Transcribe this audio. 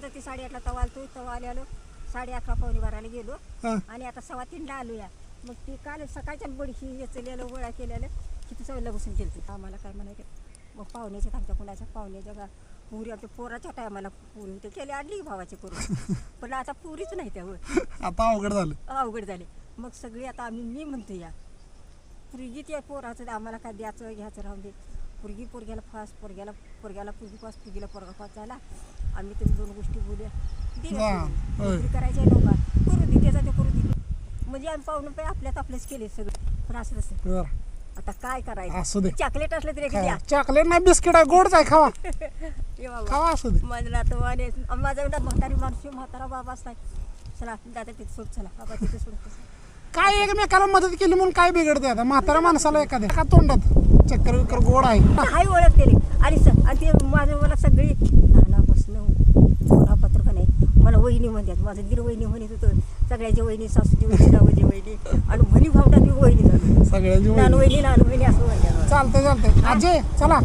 आता ती 8:30ला तवा आलतो, तवा आलो 11:30 पावणे 12ला गेलो आणि आता 3:15ला आलो या. मग ती काल सकाळच्या बडीशी येचलेलं गोळा केलेलं किती सवयला बसून गेलतो. आम्हाला काय म्हणायचं मग पाहुण्याच्या आमच्या कुणाच्या पाहुण्याच्या पुरी आमच्या पोराच्या टायमाला पुरी होते केली आणली भावाची करून पण आता पुरीच नाही त्यावर आता अवघड झाले. मग सगळी आता मी म्हणतो या पुरगी त्या पोराचं आम्हाला काय द्यायचं घ्यायचं राहून दे. पोरग्याला फास पोरग्याला पुरगी फास पुरगीला पोरगा फास झाला. आम्ही तुम्ही 2 गोष्टी बोलूया नोकरी करायची लोक करू दे त्याचा ते करू दे म्हणजे आम्ही पाहुणं आपल्याच केले सगळं. पण असं तसं आता काय करायचं. चॉकलेट असलं तरी चॉकलेट नाही बिस्किट आहे गोडच आहे खावा खावा असू दे. माझा तो माझा म्हातारी माणूस म्हातारा बाबा असताय चला दादा तिथे सोड चला बाबा तिथे सोड. काय एकमेकाला मदत केली म्हणून काय बिघडते आता. म्हातारा माणसाला एखाद्या का तोंडात चक्कर विक्कर गोड आहे हाय ओळख केली आणि ते माझं मला सगळी लहानापासून पत्र का नाही मला वहिनी म्हणतात. माझं दीर वहिनी म्हणत होतं सगळ्याची वहिनी सासूची वहिनी जावची वहिनी आणि म्हणी भावटा ती वहिनी झाली सगळ्यांची लहान वहिनी असं म्हणतात. चालतंय अजय चला.